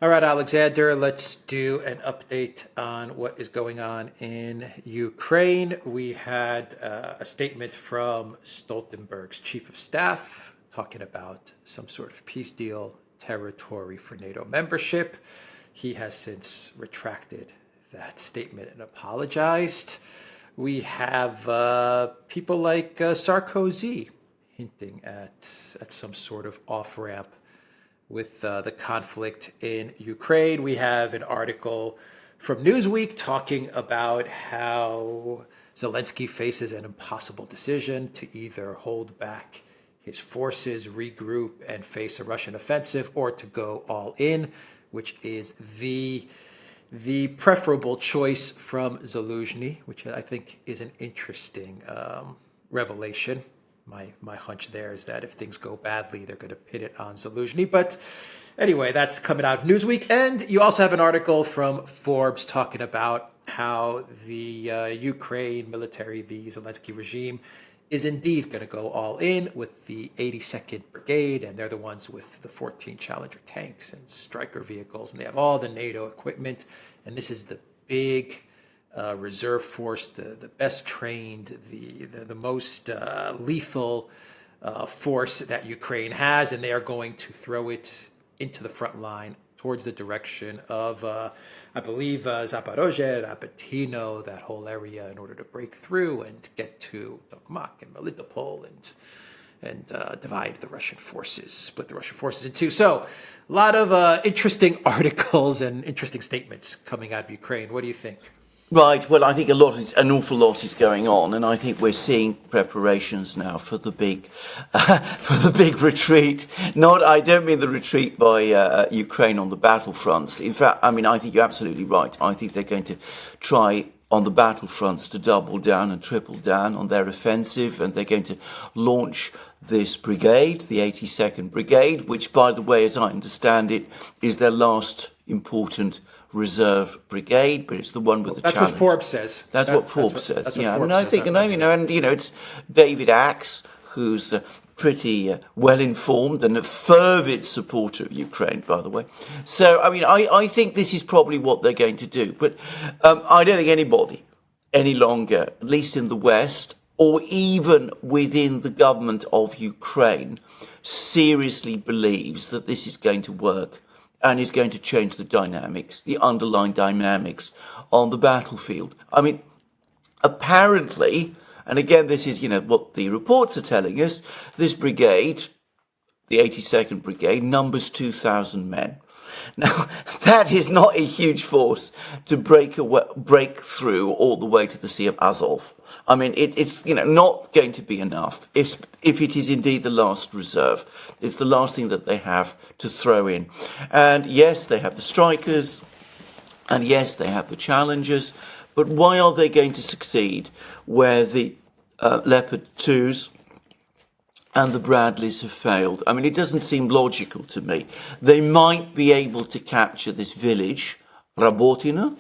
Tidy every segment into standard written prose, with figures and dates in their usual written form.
All right, Alexander, let's do an update on what is going on in Ukraine. We had a statement from Stoltenberg's chief of staff talking about some sort of peace deal territory for NATO membership. He has since retracted that statement and apologized. We have people like Sarkozy hinting at some sort of off-ramp with the conflict in Ukraine. We have an article from Newsweek talking about how Zelensky faces an impossible decision to either hold back his forces, regroup, and face a Russian offensive, or to go all in, which is the preferable choice from Zelensky, which I think is an interesting revelation. My hunch there is that if things go badly, they're going to pin it on Zelensky. But anyway, that's coming out of Newsweek. And you also have an article from Forbes talking about how the Ukraine military, the Zelensky regime, is indeed going to go all in with the 82nd Brigade. And they're the ones with the 14 Challenger tanks and Stryker vehicles. And they have all the NATO equipment. And this is the big reserve force, the best trained, the most lethal force that Ukraine has, and they are going to throw it into the front line towards the direction of, I believe, Zaporozhye, Rapatino, that whole area, in order to break through and get to Tokmak and Melitopol and divide the Russian forces, split the Russian forces in two. So a lot of interesting articles and interesting statements coming out of Ukraine. What do you think? Right. Well, I think an awful lot is going on, and I think we're seeing preparations now for the big, retreat. I don't mean the retreat by Ukraine on the battlefronts. In fact, I think you're absolutely right. I think they're going to try on the battlefronts to double down and triple down on their offensive, and they're going to launch this brigade, the 82nd Brigade, which, by the way, as I understand it, is their last important reserve brigade, but it's the one with the challenge. That's what Forbes says. That's what Forbes says. It's David Axe, who's pretty well informed and a fervent supporter of Ukraine, by the way. So, I think this is probably what they're going to do. But I don't think anybody any longer, at least in the West, or even within the government of Ukraine, seriously believes that this is going to work and is going to change the dynamics, the underlying dynamics on the battlefield. Apparently, and again, this is, what the reports are telling us, this brigade, the 82nd Brigade, numbers 2,000 men. Now, that is not a huge force to break through all the way to the Sea of Azov. It's not going to be enough if it is indeed the last reserve. It's the last thing that they have to throw in. And yes, they have the Strykers, and yes, they have the Challengers, but why are they going to succeed where the Leopard 2s and the Bradleys have failed? It doesn't seem logical to me. They might be able to capture this village, Rabotina,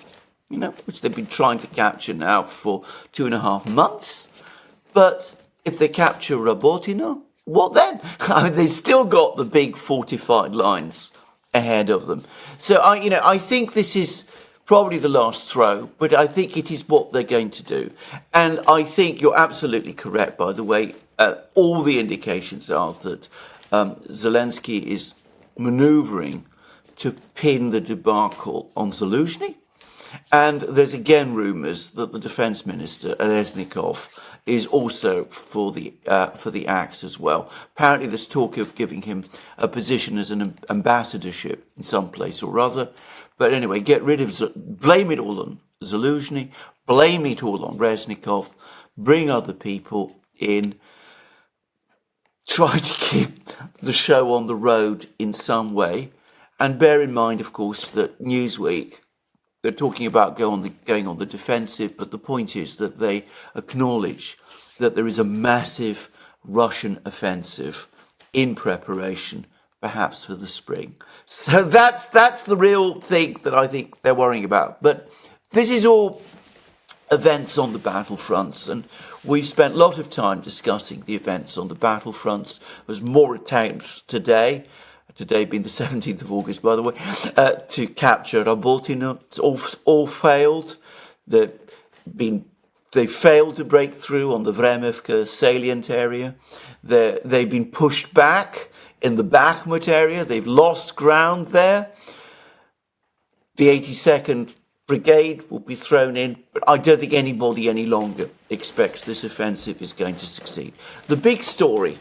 which they've been trying to capture now for 2.5 months. But if they capture Rabotina, what then? They've still got the big fortified lines ahead of them. So, I think this is probably the last throw, but I think it is what they're going to do. And I think you're absolutely correct, by the way. All the indications are that Zelensky is manoeuvring to pin the debacle on Zelensky. And there's again rumours that the defence minister, Reznikov, is also for the axe as well. Apparently there's talk of giving him a position as an ambassadorship in some place or other. But anyway, blame it all on Zelensky, blame it all on Reznikov, bring other people in, try to keep the show on the road in some way. And bear in mind, of course, that Newsweek, they're talking about going on the defensive, but the point is that they acknowledge that there is a massive Russian offensive in preparation, perhaps for the spring. So that's the real thing that I think they're worrying about. But this is all events on the battlefronts, and we've spent a lot of time discussing the events on the battlefronts. There's more attempts today. today being the 17th of August, by the way, to capture Rabotina. It's all failed. They failed to break through on the Vremivka salient area. They've been pushed back in the Bakhmut area. They've lost ground there. The 82nd Brigade will be thrown in, but I don't think anybody any longer expects this offensive is going to succeed. The big story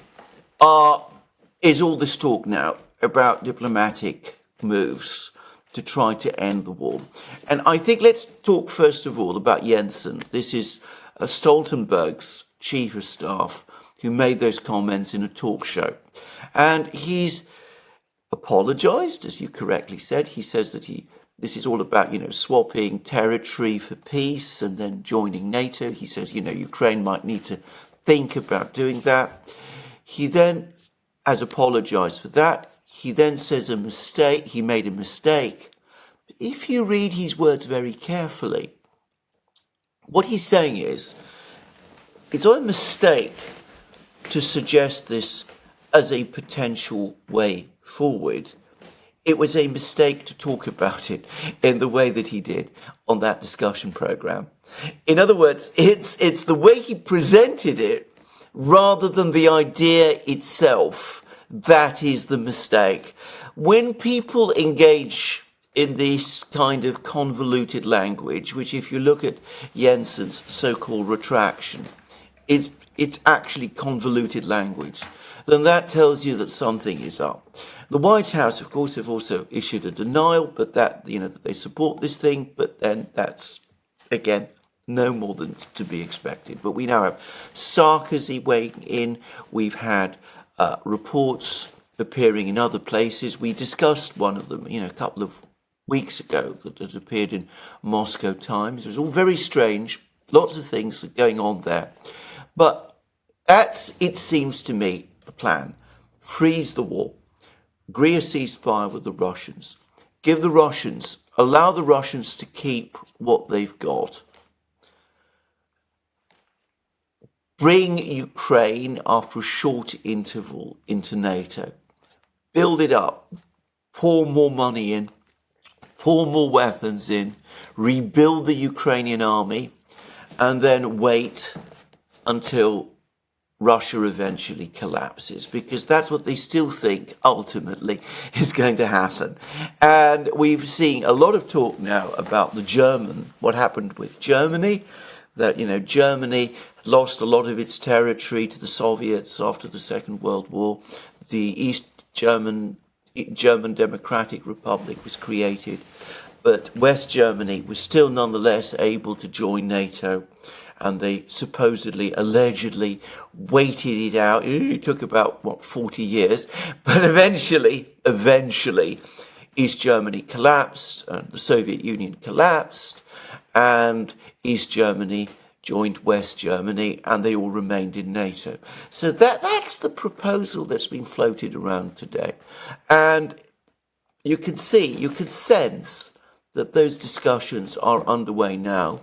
is all this talk now about diplomatic moves to try to end the war. And I think let's talk first of all about Jensen. This is Stoltenberg's chief of staff who made those comments in a talk show. And he's apologized, as you correctly said. He says that this is all about, swapping territory for peace and then joining NATO. He says, Ukraine might need to think about doing that. He then has apologized for that. He then says he made a mistake. If you read his words very carefully, what he's saying is, it's not a mistake to suggest this as a potential way forward. It was a mistake to talk about it in the way that he did on that discussion program. In other words, it's the way he presented it rather than the idea itself that is the mistake. When people engage in this kind of convoluted language, which if you look at Jensen's so-called retraction, it's actually convoluted language, then that tells you that something is up. The White House, of course, have also issued a denial, but that they support this thing, but then that's, again, no more than to be expected. But we now have Sarkozy weighing in. We've had reports appearing in other places. We discussed one of them, a couple of weeks ago that had appeared in Moscow Times. It was all very strange, lots of things going on there. But that's, it seems to me, the plan. Freeze the war. Agree a ceasefire with the Russians. Allow the Russians to keep what they've got. Bring Ukraine after a short interval into NATO. Build it up. Pour more money in. Pour more weapons in. Rebuild the Ukrainian army. And then wait until Russia eventually collapses, because that's what they still think ultimately is going to happen. And we've seen a lot of talk now about what happened with Germany, that, Germany lost a lot of its territory to the Soviets after the Second World War. The East German Democratic Republic was created, but West Germany was still nonetheless able to join NATO. And they allegedly waited it out. It took about, 40 years. But eventually, East Germany collapsed, and the Soviet Union collapsed, and East Germany joined West Germany, and they all remained in NATO. So that's the proposal that's been floated around today. And you can sense that those discussions are underway now.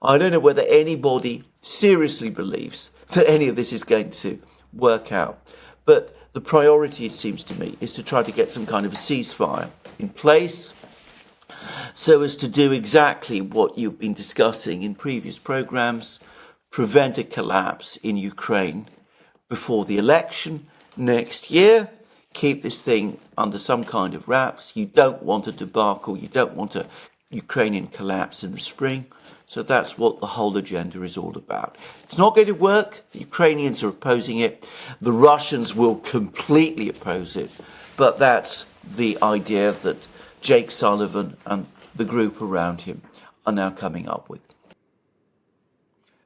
I don't know whether anybody seriously believes that any of this is going to work out. But the priority, it seems to me, is to try to get some kind of a ceasefire in place so as to do exactly what you've been discussing in previous programs, prevent a collapse in Ukraine before the election next year, keep this thing under some kind of wraps. You don't want a debacle. You don't want a Ukrainian collapse in the spring. So that's what the whole agenda is all about. It's not going to work. The Ukrainians are opposing it. The Russians will completely oppose it. But that's the idea that Jake Sullivan and the group around him are now coming up with.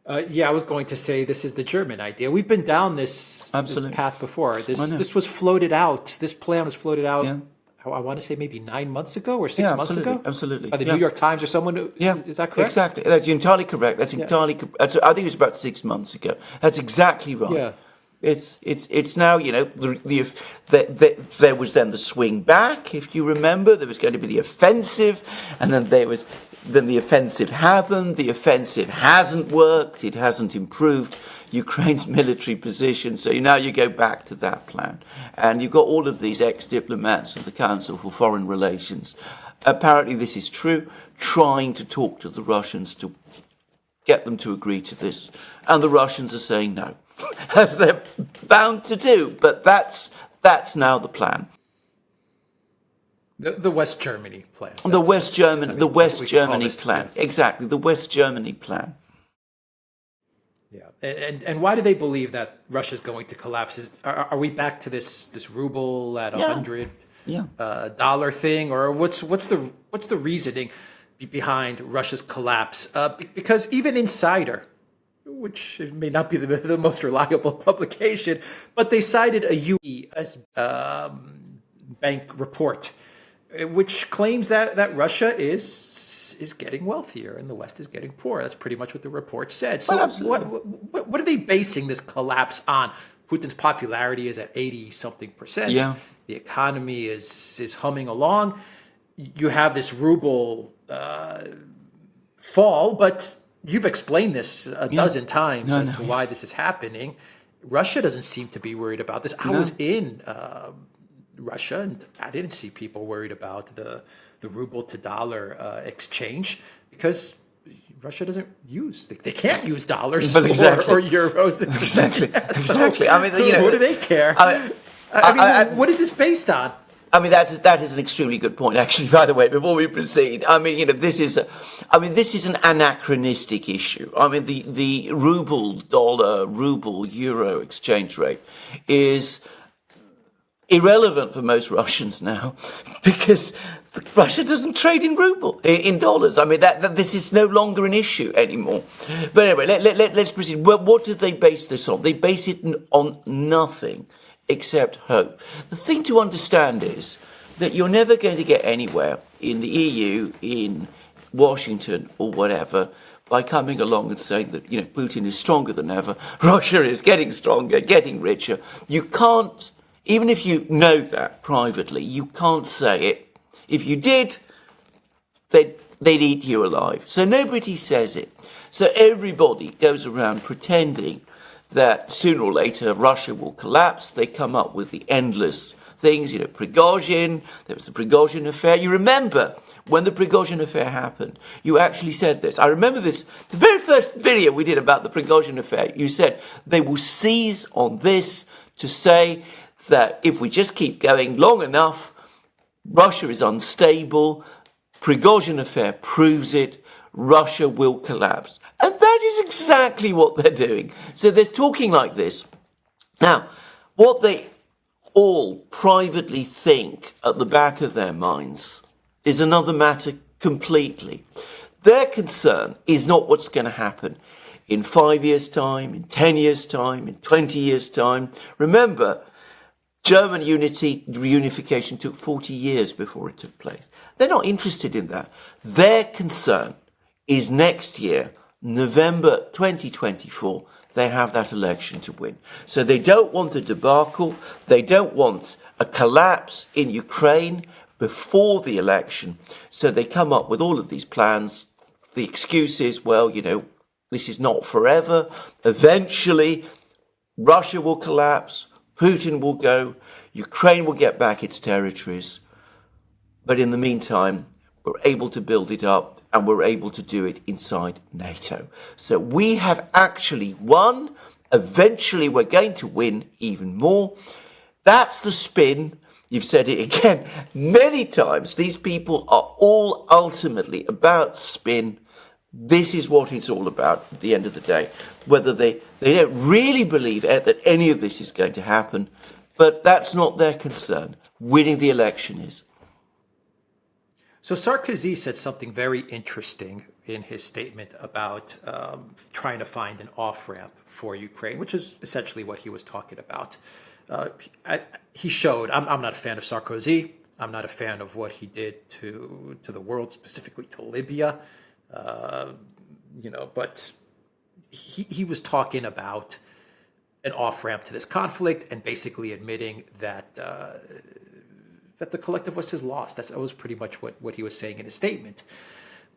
I was going to say this is the German idea. We've been down this path before. This was floated out. This plan was floated out. Yeah. I want to say maybe 9 months ago or 6 months ago. Absolutely. By the New York Times or someone. Is that correct? Exactly. That's entirely correct. That's entirely. I think it was about 6 months ago. That's exactly right. Yeah. It's now, there was then the swing back, if you remember. There was going to be the offensive, and then there was Then the offensive happened. The offensive hasn't worked. It hasn't improved Ukraine's military position. So now you go back to that plan. And you've got all of these ex-diplomats of the Council for Foreign Relations. Apparently this is true, trying to talk to the Russians to get them to agree to this. And the Russians are saying no, as they're bound to do. But that's now the plan. The West Germany plan. The West Germany plan. Yeah. Exactly, the West Germany plan. Yeah, and why do they believe that Russia's going to collapse? Are we back to this ruble at $100 dollar thing, or what's the reasoning behind Russia's collapse? Because even Insider, which may not be the most reliable publication, but they cited a U.S. bank report, which claims that Russia is getting wealthier and the West is getting poorer. That's pretty much what the report said. So what are they basing this collapse on? Putin's popularity is at 80-something%. Yeah. The economy is humming along. You have this ruble fall, but you've explained this a dozen times as to why this is happening. Russia doesn't seem to be worried about this. I was in Russia, and I didn't see people worried about the ruble to dollar exchange, because Russia doesn't use, they can't use dollars or euros. Exactly. I mean, what do they care? I mean, what is this based on? I mean, that is an extremely good point, actually, by the way, before we proceed. I mean, this is an anachronistic issue. I mean, the ruble, dollar, ruble, euro exchange rate is irrelevant for most Russians now, because Russia doesn't trade in ruble, in dollars. I mean, this is no longer an issue anymore. But anyway, let's proceed. Well, what do they base this on? They base it on nothing except hope. The thing to understand is that you're never going to get anywhere in the EU, in Washington or whatever, by coming along and saying that, Putin is stronger than ever, Russia is getting stronger, getting richer. You can't, even if you know that privately, you can't say it. If you did, they'd eat you alive. So nobody says it. So everybody goes around pretending that sooner or later Russia will collapse. They come up with the endless things, Prigozhin, there was the Prigozhin affair. You remember when the Prigozhin affair happened, you actually said this. I remember this, the very first video we did about the Prigozhin affair. You said they will seize on this to say that if we just keep going long enough, Russia is unstable, Prigozhin affair proves it, Russia will collapse. And that is exactly what they're doing. So they're talking like this. Now, what they all privately think at the back of their minds is another matter completely. Their concern is not what's going to happen in 5 years' time, in 10 years' time, in 20 years' time. Remember, German reunification took 40 years before it took place. They're not interested in that. Their concern is next year, November 2024, they have that election to win. So they don't want a debacle. They don't want a collapse in Ukraine before the election. So they come up with all of these plans. The excuse is, well, this is not forever. Eventually, Russia will collapse. Putin will go. Ukraine will get back its territories. But in the meantime, we're able to build it up, and we're able to do it inside NATO. So we have actually won. Eventually, we're going to win even more. That's the spin. You've said it again many times. These people are all ultimately about spin. This is what it's all about at the end of the day. Whether they don't really believe that any of this is going to happen, but that's not their concern. Winning the election is. So Sarkozy said something very interesting in his statement about trying to find an off-ramp for Ukraine, which is essentially what he was talking about. He showed, I'm not a fan of Sarkozy. I'm not a fan of what he did to the world, specifically to Libya. But he was talking about an off-ramp to this conflict and basically admitting that that the collective West has lost. That was pretty much what he was saying in his statement.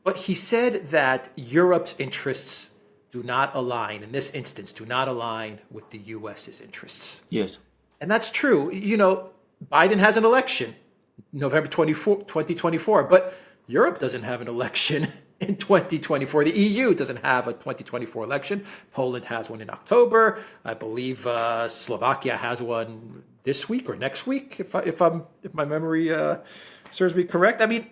But he said that Europe's interests do not align, in this instance, do not align with the US's interests. Yes. And that's true. You know, Biden has an election, November 2024, but Europe doesn't have an election in 2024. The EU doesn't have a 2024 election. Poland has one in October. I believe Slovakia has one this week or next week, if my memory serves me correct. I mean,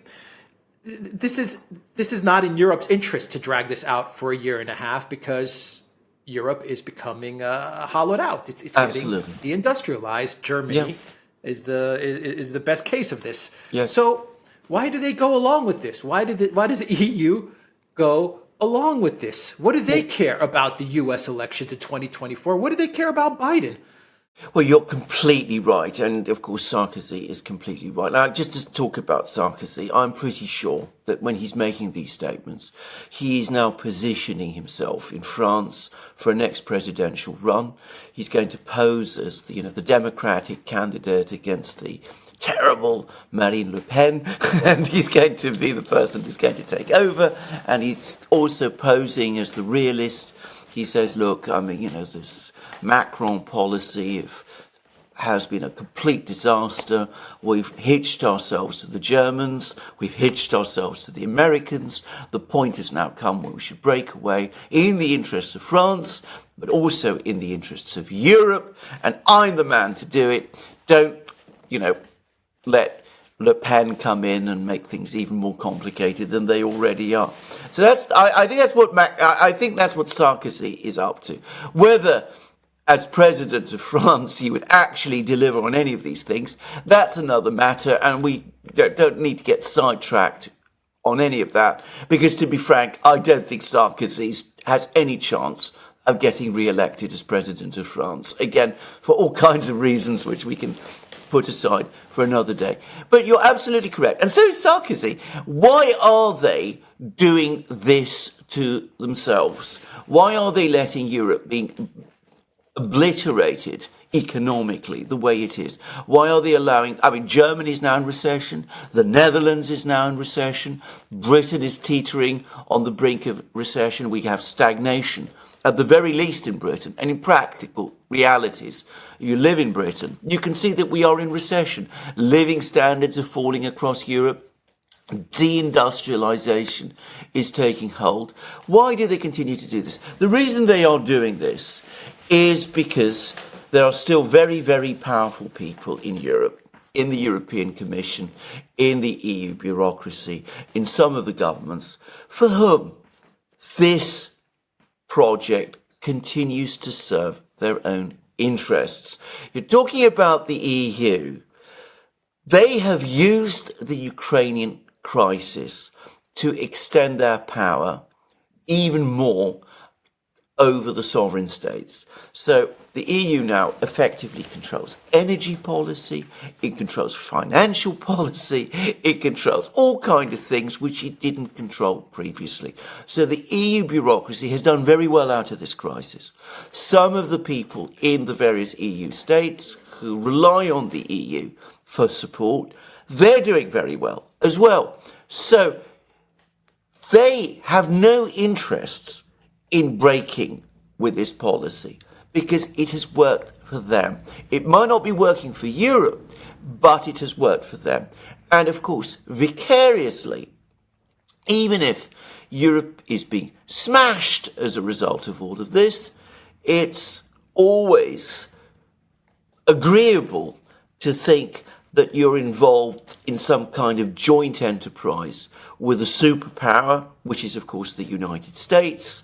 this is not in Europe's interest to drag this out for a year and a half, because Europe is becoming hollowed out. It's Absolutely. getting deindustrialized. Germany is the best case of this. Yes. So why do they go along with this? Why does the EU go along with this? What do they care about the US elections in 2024? What do they care about Biden? Well, you're completely right. And of course, Sarkozy is completely right. Now, just to talk about Sarkozy, I'm pretty sure that when he's making these statements, he is now positioning himself in France for a next presidential run. He's going to pose as the Democratic candidate against the terrible Marine Le Pen, and he's going to be the person who's going to take over. And he's also posing as the realist. He says, look, I mean, this Macron policy has been a complete disaster. We've hitched ourselves to the Germans. We've hitched ourselves to the Americans. The point has now come where we should break away in the interests of France, but also in the interests of Europe. And I'm the man to do it. Don't, let Le Pen come in and make things even more complicated than they already are. So I think that's what Sarkozy is up to. Whether as president of France he would actually deliver on any of these things, that's another matter, and we don't need to get sidetracked on any of that, because to be frank, I don't think Sarkozy has any chance of getting re-elected as president of France. Again, for all kinds of reasons which we can put aside for another day. But you're absolutely correct. And so is Sarkozy. Why are they doing this to themselves? Why are they letting Europe be obliterated economically the way it is? Why are they Germany is now in recession. The Netherlands is now in recession. Britain is teetering on the brink of recession. We have stagnation, at the very least in Britain. And in practical realities, you live in Britain, you can see that we are in recession. Living standards are falling across Europe. Deindustrialization is taking hold. Why do they continue to do this? The reason they are doing this is because there are still very, very powerful people in Europe, in the European Commission, in the EU bureaucracy, in some of the governments, for whom this project continues to serve their own interests. You're talking about the EU. They have used the Ukrainian crisis to extend their power even more over the sovereign states. So the EU now effectively controls energy policy, it controls financial policy, it controls all kinds of things which it didn't control previously. So the EU bureaucracy has done very well out of this crisis. Some of the people in the various EU states who rely on the EU for support, they're doing very well as well. So they have no interests in breaking with this policy because it has worked for them. It might not be working for Europe, but it has worked for them. And of course, vicariously, even if Europe is being smashed as a result of all of this, it's always agreeable to think that you're involved in some kind of joint enterprise with a superpower, which is, of course, the United States.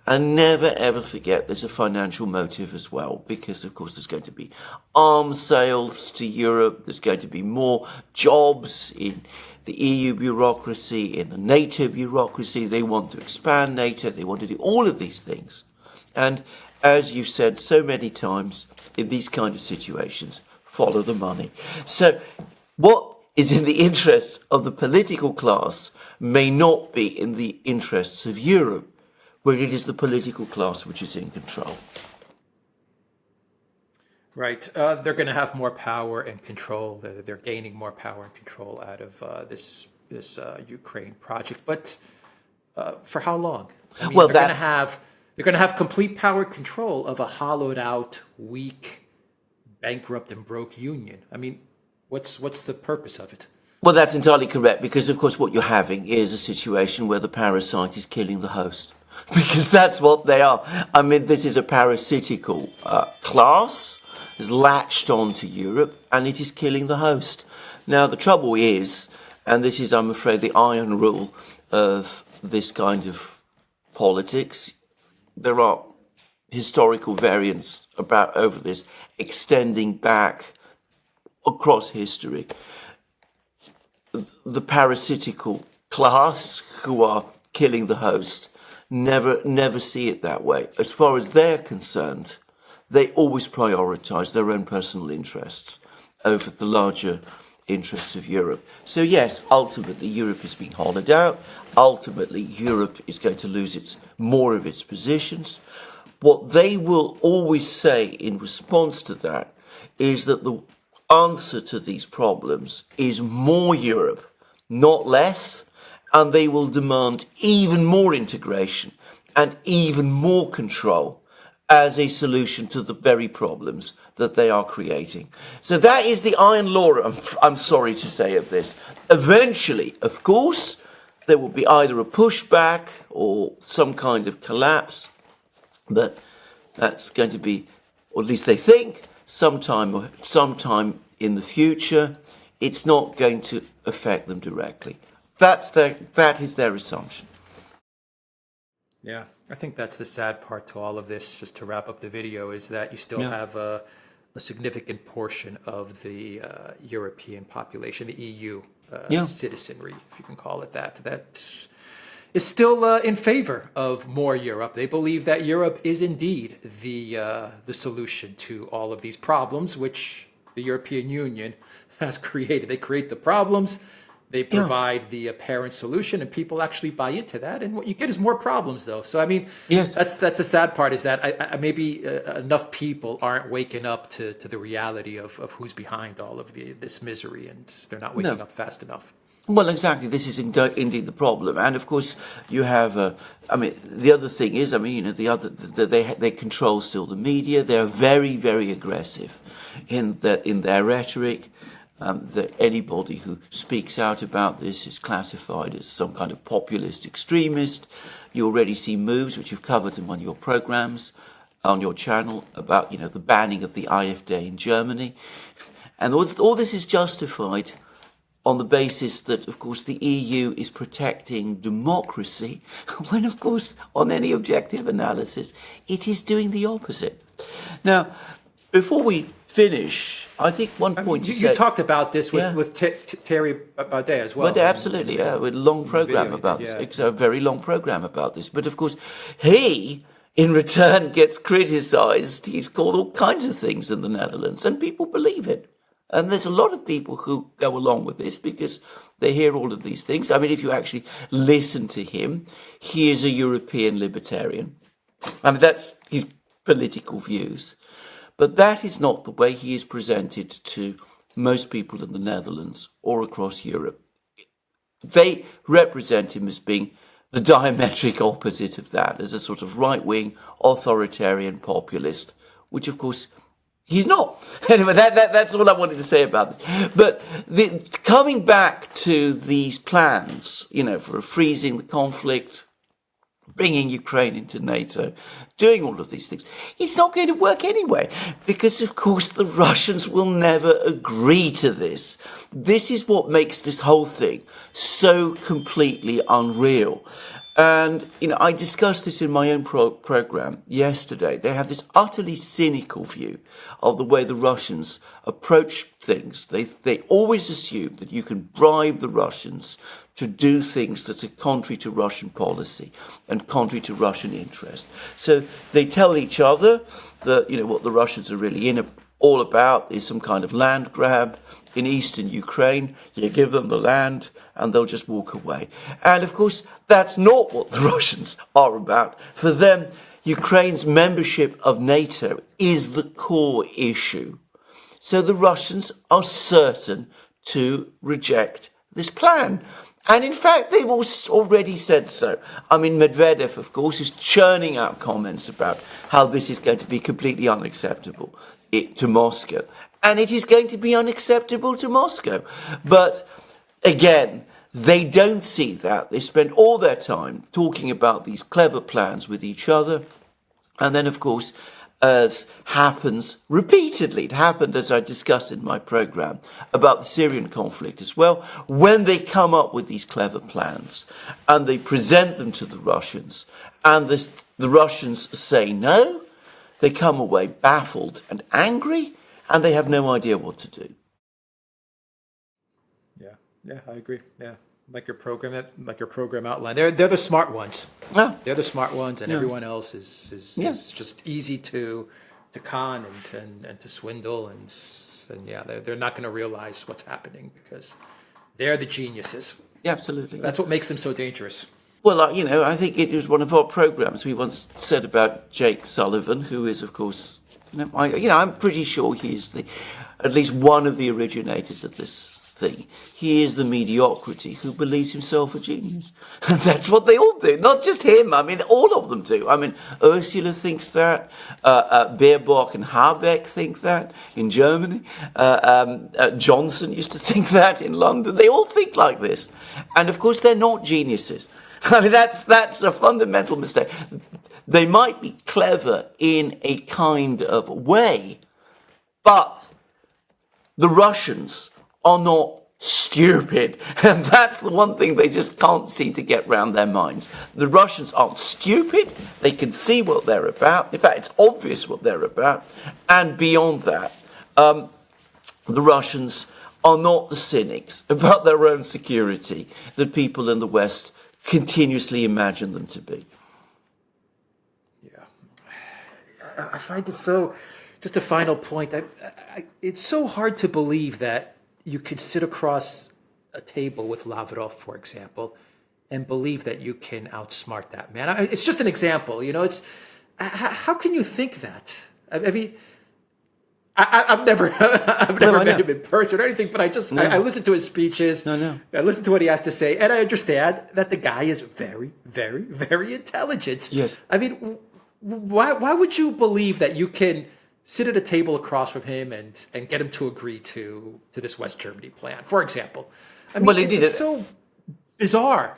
And never, ever forget there's a financial motive as well, because, of course, there's going to be arms sales to Europe. There's going to be more jobs in the EU bureaucracy, in the NATO bureaucracy. They want to expand NATO. They want to do all of these things. And as you've said so many times, in these kind of situations, follow the money. So what is in the interests of the political class may not be in the interests of Europe, where it is the political class which is in control. Right. They're going to have more power and control. They're gaining more power and control out of this Ukraine project. But For how long? I mean, Well, they're going to have complete power control of a hollowed out, weak, bankrupt and broke union. I mean, what's the purpose of it? well, that's entirely correct, because of course what you're having is a situation where the parasite is killing the host, because that's what they are. I mean, this is a parasitical class is latched onto Europe, and it is killing the host. Now, the trouble is, and this is, I'm afraid, the iron rule of this kind of politics, there are historical variants about over this extending back across history. The parasitical class who are killing the host never see it that way. As far as they're concerned, they always prioritize their own personal interests over the larger interests of Europe. So yes, ultimately Europe is being hollowed out. Ultimately Europe is going to lose more of its positions. What they will always say in response to that is that the answer to these problems is more Europe, not less, and they will demand even more integration and even more control as a solution to the very problems that they are creating. So that is the iron law, I'm sorry to say, of this. Eventually, of course, there will be either a pushback or some kind of collapse, but that's going to be, or at least they think, sometime in the future. It's not going to affect them directly. That is their assumption. Yeah, I think that's the sad part to all of this, just to wrap up the video, is that you still have a significant portion of the European population, the EU citizenry, if you can call it that, that is still in favor of more Europe. They believe that Europe is indeed the solution to all of these problems, which the European Union has created. They create the problems, they provide the apparent solution, and people actually buy into that. And what you get is more problems, though. So I mean, yes, that's the sad part, is that maybe enough people aren't waking up to the reality of who's behind all of this misery, and they're not waking up fast enough. Well, exactly. This is indeed the problem, and of course you have. I mean, the other thing is, I mean, they control still the media. They are very, very aggressive in their rhetoric. That anybody who speaks out about this is classified as some kind of populist extremist. You already see moves which you've covered in one of your programs on your channel about, the banning of the AfD in Germany, and all this is justified on the basis that, of course, the EU is protecting democracy, when, of course, on any objective analysis, it is doing the opposite. Now, before we finish, I think one point you talked about this with Thierry Baudet as well. But absolutely, with a long program about this. It's a very long program about this. But of course, he, in return, gets criticised. He's called all kinds of things in the Netherlands, and people believe it. And there's a lot of people who go along with this because they hear all of these things. I mean, if you actually listen to him, he is a European libertarian. I mean, that's his political views. But that is not the way he is presented to most people in the Netherlands or across Europe. They represent him as being the diametric opposite of that, as a sort of right-wing, authoritarian populist, which, of course, he's not. Anyway, that's all I wanted to say about this. But coming back to these plans, for freezing the conflict, bringing Ukraine into NATO, doing all of these things, it's not going to work anyway, because, of course, the Russians will never agree to this. This is what makes this whole thing so completely unreal. And, I discussed this in my own program yesterday. They have this utterly cynical view of the way the Russians approach things. They always assume that you can bribe the Russians to do things that are contrary to Russian policy and contrary to Russian interest. So they tell each other that, what the Russians are really all about is some kind of land grab in eastern Ukraine. You give them the land and they'll just walk away. And of course, that's not what the Russians are about. For them, Ukraine's membership of NATO is the core issue. So the Russians are certain to reject this plan. And in fact, they've already said so. I mean, Medvedev, of course, is churning out comments about how this is going to be completely unacceptable to Moscow. And it is going to be unacceptable to Moscow. But again, they don't see that. They spend all their time talking about these clever plans with each other. And then, of course, as happens repeatedly, it happened, as I discussed in my program, about the Syrian conflict as well, when they come up with these clever plans and they present them to the Russians and the Russians say no, they come away baffled and angry and they have no idea what to do. Yeah, I agree. Yeah. Like your program outline. They're the smart ones. Yeah. They're the smart ones, and everyone else is just easy to con and to swindle and yeah, they're not going to realize what's happening because they're the geniuses. Yeah, absolutely. That's what makes them so dangerous. Well, I think it was one of our programs we once said about Jake Sullivan, who is, of course, I'm pretty sure he's at least one of the originators of this thing. He is the mediocrity who believes himself a genius. And that's what they all do. Not just him. I mean, all of them do. I mean, Ursula thinks that. Baerbock and Habeck think that in Germany. Johnson used to think that in London. They all think like this. And of course, they're not geniuses. I mean, that's a fundamental mistake. They might be clever in a kind of way, but the Russians are not stupid. And that's the one thing they just can't seem to get round their minds. The Russians aren't stupid. They can see what they're about. In fact, it's obvious what they're about. And beyond that, the Russians are not the cynics about their own security that people in the West continuously imagine them to be. Yeah. I find it so, just a final point, it's so hard to believe that you can sit across a table with Lavrov, for example, and believe that you can outsmart that man. It's just an example, it's, how can you think that? I mean, I've never met him in person or anything, but I listen to his speeches. I listen to what he has to say, and I understand that the guy is very, very, very intelligent. Yes. I mean, why would you believe that you can sit at a table across from him and get him to agree to this West Germany plan, for example? I mean, it's so bizarre.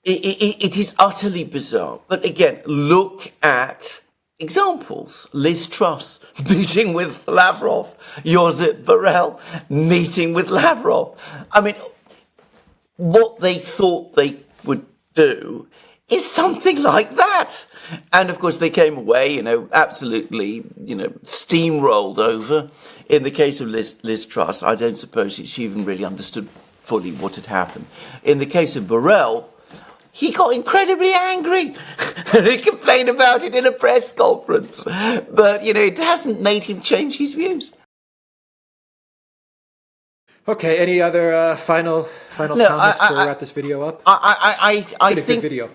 It is utterly bizarre. But again, look at examples. Liz Truss meeting with Lavrov. Josep Borrell meeting with Lavrov. I mean, what they thought they would do is something like that. And of course, they came away, absolutely, steamrolled over. In the case of Liz Truss, I don't suppose she even really understood fully what had happened. In the case of Borrell, he got incredibly angry. He complained about it in a press conference. But, it hasn't made him change his views. Okay, any other final comments to wrap this video up? I think good video.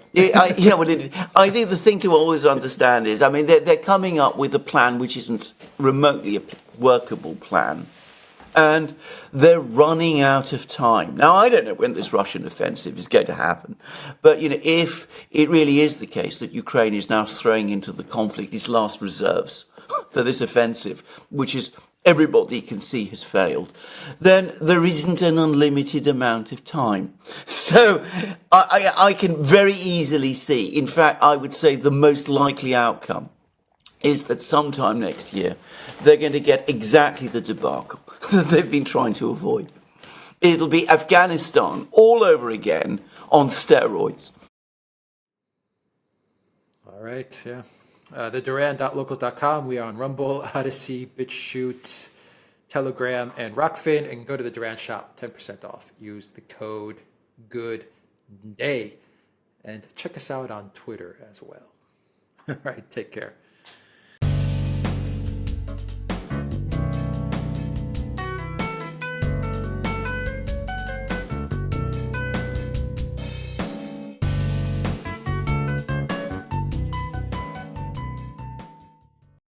I think the thing to always understand is, they're coming up with a plan which isn't remotely a workable plan. And they're running out of time. Now, I don't know when this Russian offensive is going to happen. But, if it really is the case that Ukraine is now throwing into the conflict its last reserves for this offensive, which is everybody can see has failed, then there isn't an unlimited amount of time. So I can very easily see, in fact, I would say the most likely outcome is that sometime next year, they're going to get exactly the debacle that they've been trying to avoid. It'll be Afghanistan all over again on steroids. All right, yeah. The Duran.locals.com. We are on Rumble, ODYSEE, BitChute, Telegram, and Rockfin. And go to the Duran shop, 10% off. Use the code GOODDAY. And check us out on Twitter as well. All right, take care.